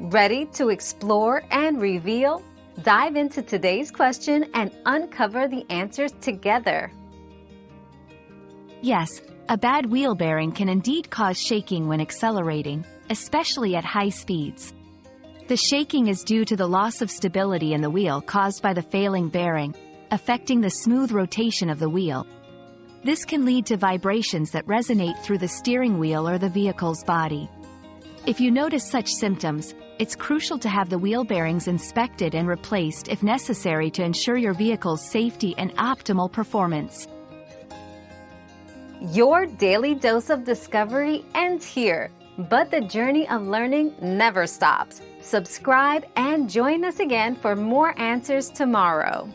Ready to explore and reveal? Dive into today's question and uncover the answers together. Yes, a bad wheel bearing can indeed cause shaking when accelerating, especially at high speeds. The shaking is due to the loss of stability in the wheel caused by the failing bearing, affecting the smooth rotation of the wheel. This can lead to vibrations that resonate through the steering wheel or the vehicle's body. If you notice such symptoms, it's crucial to have the wheel bearings inspected and replaced if necessary to ensure your vehicle's safety and optimal performance. Your daily dose of discovery ends here, but the journey of learning never stops. Subscribe and join us again for more answers tomorrow.